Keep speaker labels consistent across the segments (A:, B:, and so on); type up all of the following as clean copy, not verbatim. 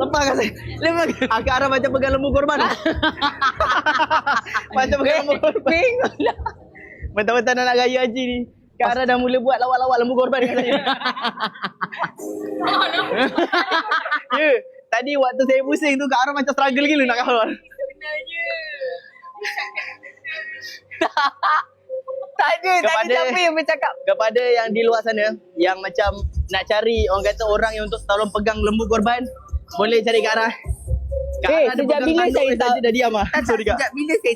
A: Lepaskan saya. Lepaskan. Agak arah macam pegang lembu korban. Macam pegang lembu korban.
B: Bingung lah.
A: Mentang-mentang nak raya haji ni. Kak Ara dah mula buat lawak-lawak lembu korban kat saya. Ya. Tadi waktu saya pusing tu Kak Ara macam struggle gila nak keluar.
B: Sebenarnya. Tak ada siapa yang bercakap.
A: Kepada yang di luar sana yang macam nak cari orang kata orang yang untuk tolong pegang lembu korban, boleh cari Kak Ara. Kak Ara ada
B: sejak
A: pegang
B: bila
A: tanduk
B: saya
A: saja dah diam ah. Sorry Kak.
B: Sejak bila saya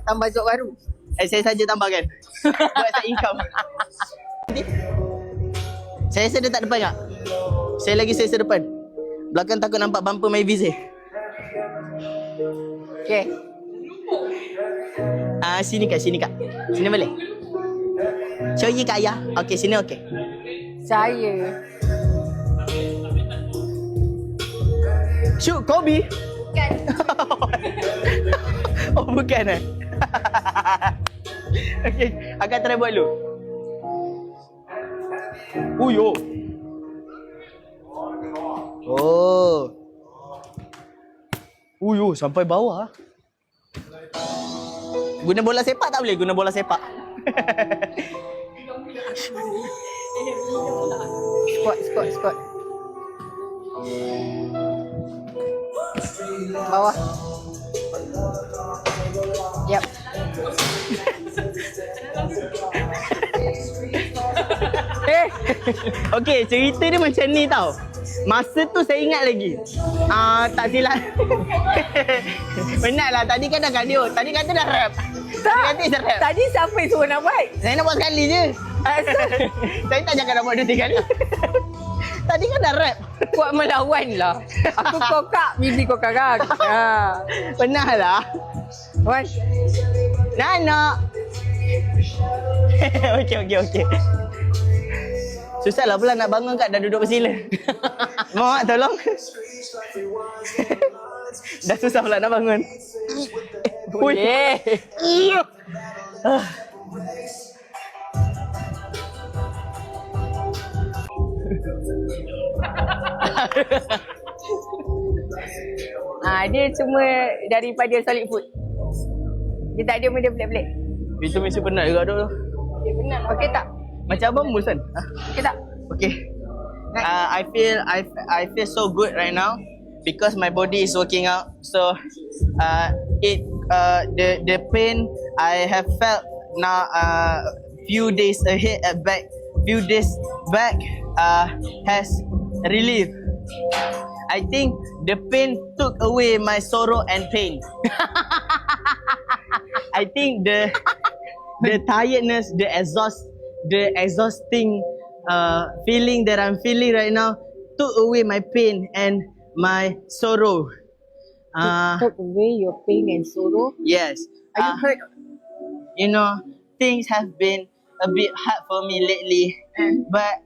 B: tambah job baru?
A: Saya saja tambahkan. Buat saya income. Saya rasa dia tak depan tak? Saya lagi saya depan. Belakang takut nampak bumper Maviz eh.
B: Okay.
A: Sini Kak. Sini boleh? Show ye Kak Ayah. Okey, sini okey.
B: Saya.
A: Shoot Kobe.
B: Bukan.
A: Oh bukan eh. Okey, agak try buat dulu. Uyo. Oh. Uyo sampai bawah. Guna bola sepak tak boleh? Guna bola sepak.
B: Squat. Bawah. Yap.
A: Okey, cerita dia macam ni tau. Masa tu saya ingat lagi. Tak silap. Benar lah, tadi kan dah cardio. Tadi kata dah rap. Tadi kata dah rap.
B: Tadi siapa yang suruh nak buat?
A: Saya nak buat sekali je. Saya tak cakap nak buat 2-3 kali. Tadi kan dah rap.
B: Buat melawan lah. Aku kokak, bibi kau karang.
A: Pernah lah.
B: Wan.
A: Nana. Okey. Susah lah pula nak bangun Kak, dah duduk bersila. Mak tolong. Dah susah pula nak bangun.
B: Boleh. Dia cuma daripada solid food. Dia tak ada benda pelik-pelik.
A: Itu mesti penat juga tu.
B: Dia penat. Okey tak?
A: Macam abang bosan?
B: Okey tak?
A: Okay. I feel so good right now because my body is working out. So the pain I have felt now few days back has relieved. I think the pain took away my sorrow and pain. I think the tiredness, the exhausting feeling that I'm feeling right now took away my pain and my sorrow.
B: Took away your pain and sorrow?
A: Yes.
B: Are you hurt?
A: You know, things have been a bit hard for me lately, but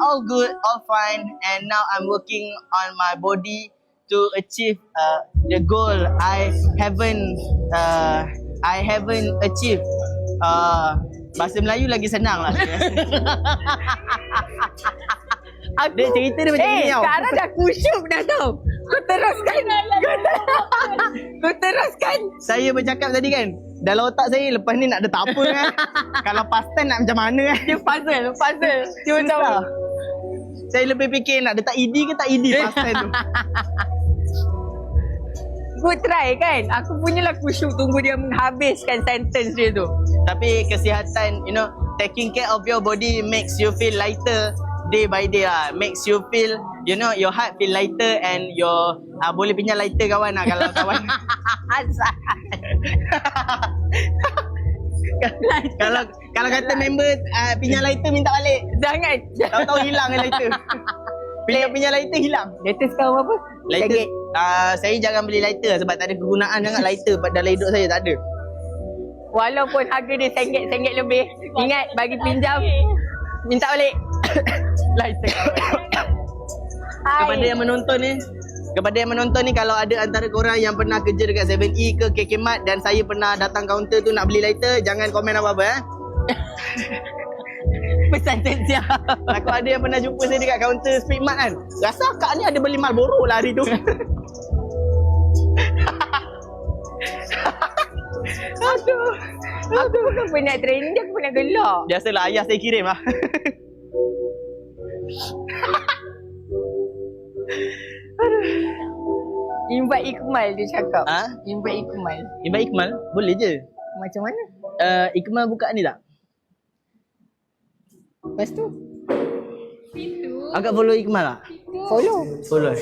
A: all good, all fine, and now I'm working on my body to achieve the goal I haven't achieved. Bahasa Melayu lagi senang lah. Dia cerita dia macam ni tau.
B: Sekarang dah kusyuk dah tau. Kau teruskan.
A: Saya bercakap tadi kan, dalam otak saya lepas ni nak ada tak apa kan. Kalau past tense nak macam mana kan.
B: Dia puzzle. Dia macam
A: Susah. Saya lebih fikir nak letak ed ke tak ed past tense tu.
B: Good try kan. Aku punyalah kusyuk tunggu dia menghabiskan sentence dia tu.
A: Tapi kesihatan, you know, taking care of your body makes you feel lighter day by day lah. Makes you feel, you know, your heart feel lighter and your boleh pinjam lighter kawan lah kalau kawan. Kalau kata member pinjam lighter minta balik.
B: Jangan.
A: Tahu-tahu hilang kan lighter. Pinjam lighter hilang.
B: Lighter sekarang apa?
A: Lighter. Saya jangan beli lighter sebab tak ada kegunaan sangat lighter dalam hidup saya, tak ada.
B: Walaupun harga dia RM1 lebih, ingat bagi pinjam minta balik. Lighter.
A: Kepada yang menonton ni, kalau ada antara korang yang pernah kerja dekat 7E ke KK Mart dan saya pernah datang kaunter tu nak beli lighter, jangan komen apa-apa
B: Pesan siap.
A: Aku ada yang pernah jumpa saya dekat kaunter Speedmart kan. Rasa akak ni ada beli Marlboro lah hari tu.
B: Aduh. Aku bukan pernah training, aku pernah gelak.
A: Biasalah ayah saya kirim lah.
B: Invite Ikmal dia cakap.
A: Ha?
B: Invite Ikmal.
A: Ibad Ikmal? Boleh je.
B: Macam mana?
A: Ikmal buka ni tak?
B: Lepas tu?
A: Akak follow Ikmal tak?
B: Follow.
A: Follow.